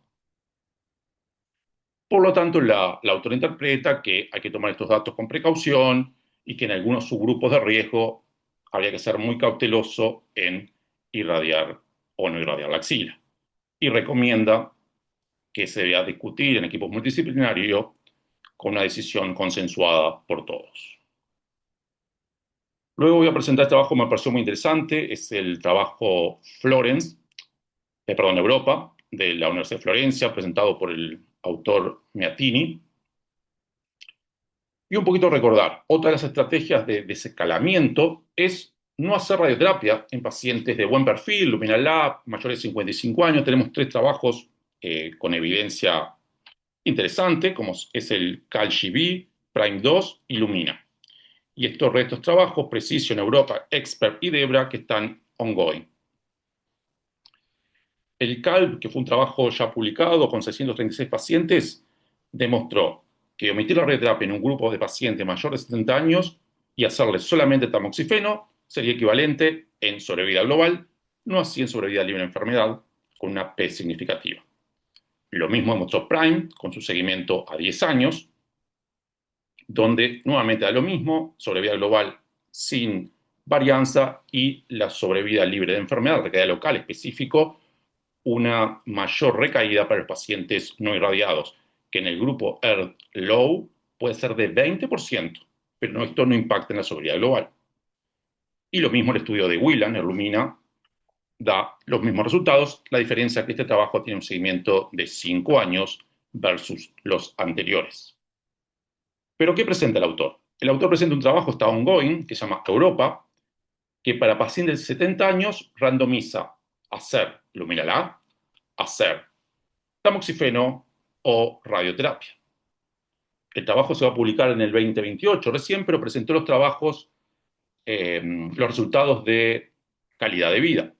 Por lo tanto, la autora interpreta que hay que tomar estos datos con precaución y que en algunos subgrupos de riesgo habría que ser muy cauteloso en irradiar o no irradiar la axila. Y recomienda que se deba discutir en equipos multidisciplinarios con una decisión consensuada por todos. Luego voy a presentar este trabajo que me pareció muy interesante, es el trabajo Europa, de la Universidad de Florencia, presentado por el autor Meatini. Y un poquito recordar, otra de las estrategias de desescalamiento es no hacer radioterapia en pacientes de buen perfil, Luminal Lab, mayores de 55 años. Tenemos 3 trabajos con evidencia interesante, como es el CALGB, Prime 2 y Lumina. Y estos restos trabajos, Precision, Europa, Expert y Debra, que están ongoing. El CALB, que fue un trabajo ya publicado con 636 pacientes, demostró que omitir la radioterapia en un grupo de pacientes mayores de 70 años y hacerle solamente tamoxifeno sería equivalente en sobrevida global, no así en sobrevida libre de enfermedad, con una P significativa. Lo mismo demostró Prime con su seguimiento a 10 años, donde nuevamente da lo mismo, sobrevida global sin varianza y la sobrevida libre de enfermedad, recaída local específico, una mayor recaída para los pacientes no irradiados, que en el grupo EARTH Low puede ser de 20%, pero esto no impacta en la sobrevida global. Y lo mismo el estudio de Whelan, el Lumina, da los mismos resultados. La diferencia es que este trabajo tiene un seguimiento de 5 años versus los anteriores. ¿Pero qué presenta el autor? El autor presenta un trabajo, está ongoing, que se llama Europa, que para pacientes de 70 años randomiza hacer Luminal A, hacer tamoxifeno o radioterapia. El trabajo se va a publicar en el 2028 recién, pero presentó los trabajos, los resultados de calidad de vida.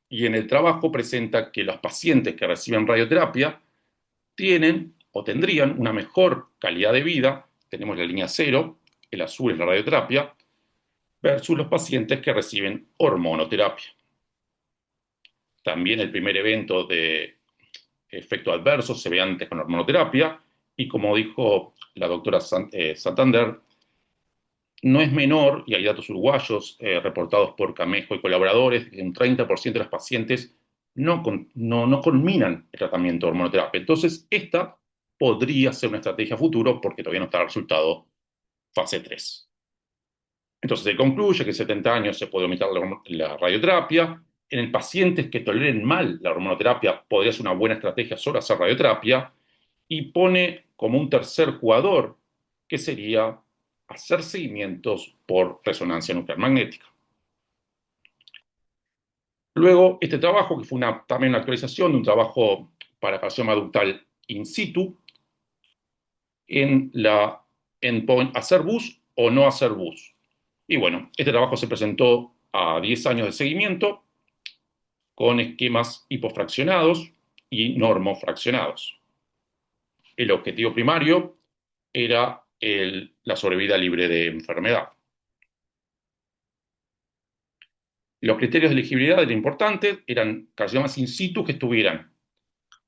Y en el trabajo presenta que los pacientes que reciben radioterapia tienen o tendrían una mejor calidad de vida. Tenemos la línea 0, el azul es la radioterapia, versus los pacientes que reciben hormonoterapia. También el primer evento de efecto adverso se ve antes con hormonoterapia y como dijo la doctora Santander, no es menor, y hay datos uruguayos reportados por Camejo y colaboradores, que un 30% de los pacientes no culminan el tratamiento de hormonoterapia. Entonces, esta podría ser una estrategia futuro porque todavía no está el resultado fase 3. Entonces, se concluye que en 70 años se puede omitir la radioterapia. En pacientes que toleren mal la hormonoterapia, podría ser una buena estrategia solo hacer radioterapia. Y pone como un tercer jugador, que sería hacer seguimientos por resonancia nuclear magnética. Luego, este trabajo, que fue también una actualización de un trabajo para carcinoma ductal in situ, en la endpoint hacer BUS o no hacer BUS. Y bueno, este trabajo se presentó a 10 años de seguimiento con esquemas hipofraccionados y normofraccionados. El objetivo primario era la sobrevida libre de enfermedad. Los criterios de elegibilidad eran importantes, eran carcinomas in situ que estuvieran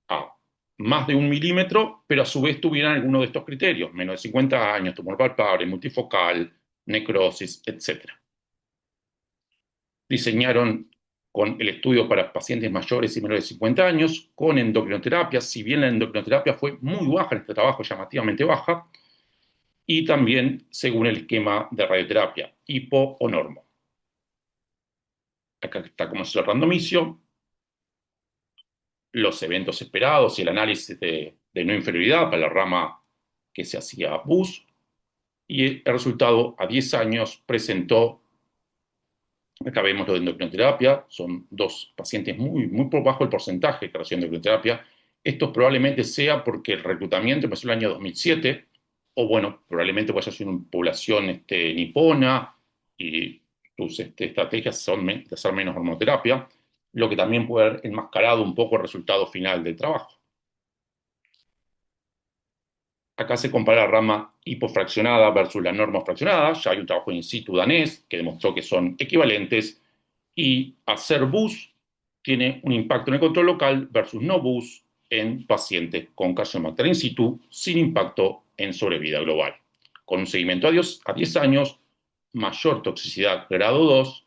a más de 1 milímetro, pero a su vez tuvieran alguno de estos criterios, menos de 50 años, tumor palpable, multifocal, necrosis, etc. Diseñaron con el estudio para pacientes mayores y menores de 50 años, con endocrinoterapia, si bien la endocrinoterapia fue muy baja en este trabajo, llamativamente baja, y también según el esquema de radioterapia, hipo o normo. Acá está como es el randomicio, los eventos esperados y el análisis de no inferioridad para la rama que se hacía BUS. y el resultado a 10 años presentó, acá vemos lo de endocrinoterapia, son dos pacientes muy por bajo el porcentaje que reciben endocrinoterapia. Esto probablemente sea porque el reclutamiento empezó en el año 2007, o bueno, probablemente puede ser una población nipona y tus estrategias son de hacer menos hormonoterapia, lo que también puede haber enmascarado un poco el resultado final del trabajo. Acá se compara la rama hipofraccionada versus la normofraccionada. Ya hay un trabajo in situ danés que demostró que son equivalentes. Y hacer BUS tiene un impacto en el control local versus no BUS en pacientes con carcinoma in situ sin impacto en sobrevida global. Con un seguimiento a 10 años, mayor toxicidad grado 2,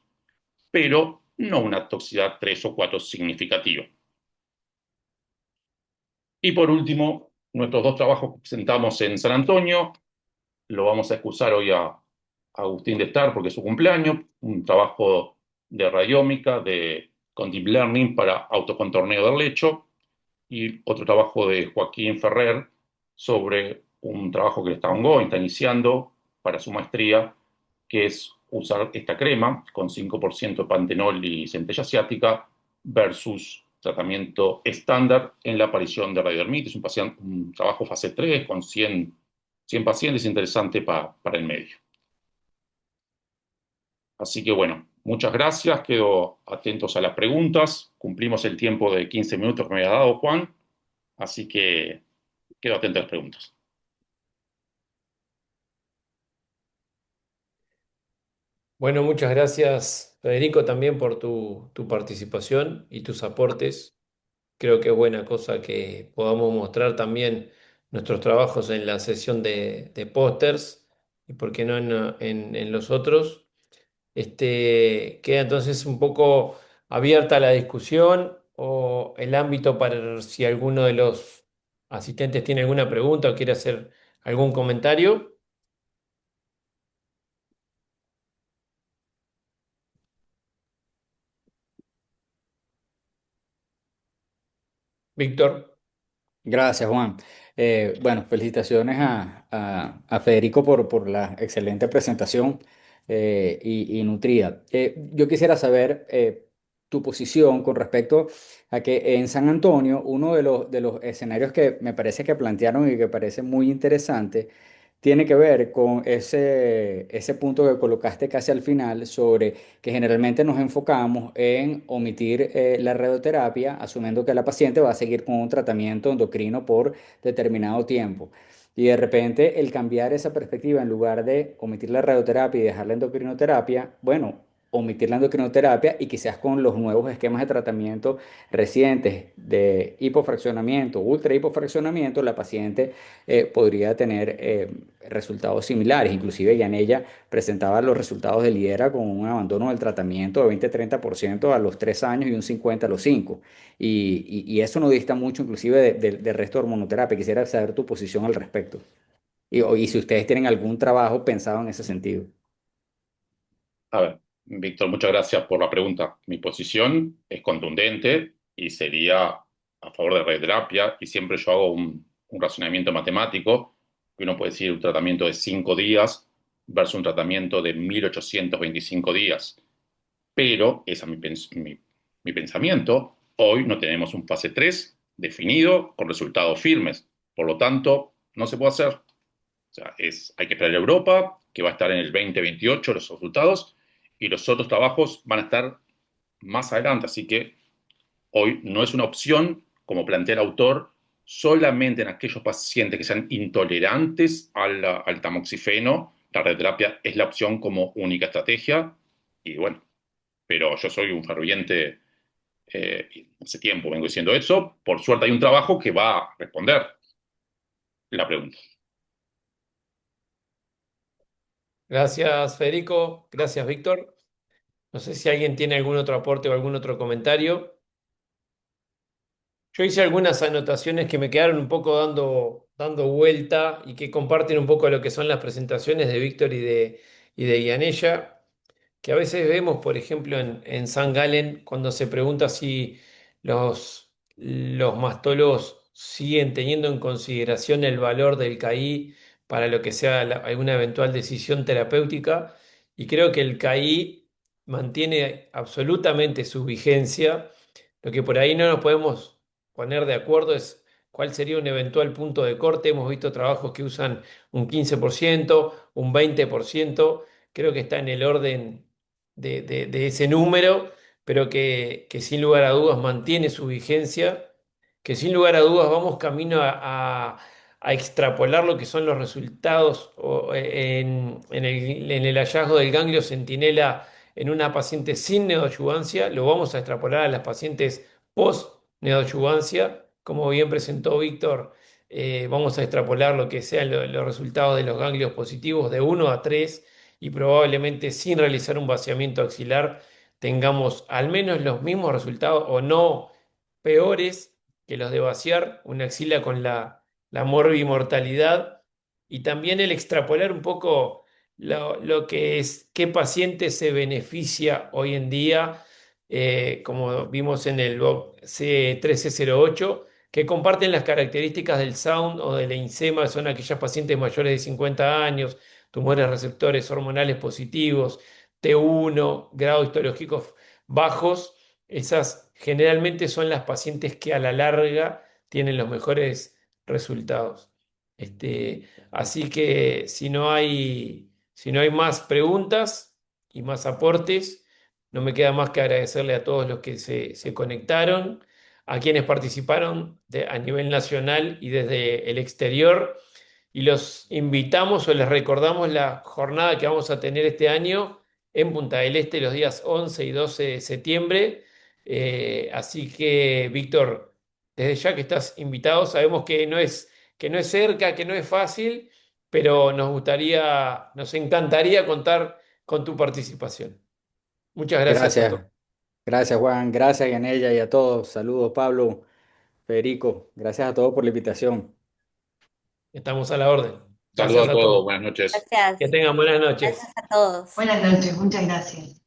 pero no una toxicidad 3 o 4 significativa. Y por último, nuestros dos trabajos que presentamos en San Antonio, lo vamos a excusar hoy a Agustín de Star porque es su cumpleaños, un trabajo de radiómica con Deep Learning para autocontorneo del lecho, y otro trabajo de Joaquín Ferrer sobre un trabajo que está ongoing, está iniciando para su maestría, que es usar esta crema con 5% de pantenol y centella asiática versus tratamiento estándar en la aparición de radiodermitis, un trabajo fase 3 con 100 pacientes, interesante para el medio. Así que bueno, muchas gracias, quedo atentos a las preguntas, cumplimos el tiempo de 15 minutos que me había dado Juan, así que quedo atento a las preguntas. Bueno, muchas gracias, Federico, también por tu participación y tus aportes. Creo que es buena cosa que podamos mostrar también nuestros trabajos en la sesión de pósters y por qué no en los otros. Queda entonces un poco abierta la discusión o el ámbito para si alguno de los asistentes tiene alguna pregunta o quiere hacer algún comentario. Víctor. Gracias, Juan. Bueno, felicitaciones a Federico por la excelente presentación y nutrida. Yo quisiera saber tu posición con respecto a que en San Antonio, uno de los escenarios que me parece que plantearon y que parece muy interesante, tiene que ver con ese punto que colocaste casi al final sobre que generalmente nos enfocamos en omitir la radioterapia, asumiendo que la paciente va a seguir con un tratamiento endocrino por determinado tiempo. Y de repente el cambiar esa perspectiva en lugar de omitir la radioterapia y dejar la endocrinoterapia, bueno, omitir la endocrinoterapia y quizás con los nuevos esquemas de tratamiento recientes de hipofraccionamiento, ultra hipofraccionamiento, la paciente podría tener resultados similares. Inclusive Yanella presentaba los resultados del lidera con un abandono del tratamiento de 20-30% a los 3 años y un 50% a los 5. Y eso no dista mucho inclusive del resto de hormonoterapia. Quisiera saber tu posición al respecto. Y si ustedes tienen algún trabajo pensado en ese sentido. A ver, Víctor, muchas gracias por la pregunta. Mi posición es contundente y sería a favor de radioterapia, y siempre yo hago un razonamiento matemático, que uno puede decir un tratamiento de 5 días versus un tratamiento de 1825 días. Pero ese es mi pensamiento. Hoy no tenemos un fase 3 definido con resultados firmes. Por lo tanto, no se puede hacer. O sea, hay que esperar a Europa, que va a estar en el 2028 los resultados, y los otros trabajos van a estar más adelante. Así que hoy no es una opción, como plantea el autor, solamente en aquellos pacientes que sean intolerantes al tamoxifeno. La radioterapia es la opción como única estrategia. Y bueno, pero yo soy un ferviente, hace tiempo vengo diciendo eso. Por suerte hay un trabajo que va a responder la pregunta. Gracias, Federico. Gracias, Víctor. No sé si alguien tiene algún otro aporte o algún otro comentario. Yo hice algunas anotaciones que me quedaron un poco dando vuelta y que comparten un poco lo que son las presentaciones de Víctor y de Gianella, que a veces vemos, por ejemplo, en San Galen, cuando se pregunta si los mastólogos siguen teniendo en consideración el valor del KI para lo que sea alguna eventual decisión terapéutica. Y creo que el CAI mantiene absolutamente su vigencia. Lo que por ahí no nos podemos poner de acuerdo es cuál sería un eventual punto de corte. Hemos visto trabajos que usan un 15%, un 20%. Creo que está en el orden de ese número, pero que sin lugar a dudas mantiene su vigencia, que sin lugar a dudas vamos camino a extrapolar lo que son los resultados en el hallazgo del ganglio centinela en una paciente sin neoadyuvancia, lo vamos a extrapolar a las pacientes post-neoadyuvancia. Como bien presentó Víctor, vamos a extrapolar lo que sean los resultados de los ganglios positivos de 1 a 3 y probablemente sin realizar un vaciamiento axilar tengamos al menos los mismos resultados o no peores que los de vaciar una axila con la morbimortalidad y también el extrapolar un poco lo que es qué paciente se beneficia hoy en día, como vimos en el BOC C1308, que comparten las características del SOUND o de la INSEMA, son aquellas pacientes mayores de 50 años, tumores receptores hormonales positivos, T1, grados histológicos bajos. Esas generalmente son las pacientes que a la larga tienen los mejores resultados. Así que si no hay más preguntas y más aportes, no me queda más que agradecerle a todos los que se conectaron, a quienes participaron a nivel nacional y desde el exterior. Y los invitamos o les recordamos la jornada que vamos a tener este año en Punta del Este los días 11 y 12 de septiembre. Así que, Víctor, desde ya que estás invitado, sabemos que no es cerca, que no es fácil, pero nos encantaría contar con tu participación. Muchas gracias a todos. Gracias, gracias Juan, gracias Yanella y a todos. Saludos Pablo, Federico, gracias a todos por la invitación. Estamos a la orden. Saludos Gracias a a todos, todos. buenas noches. Que Gracias, tengan buenas gracias noches. a todos. Buenas noches, muchas gracias.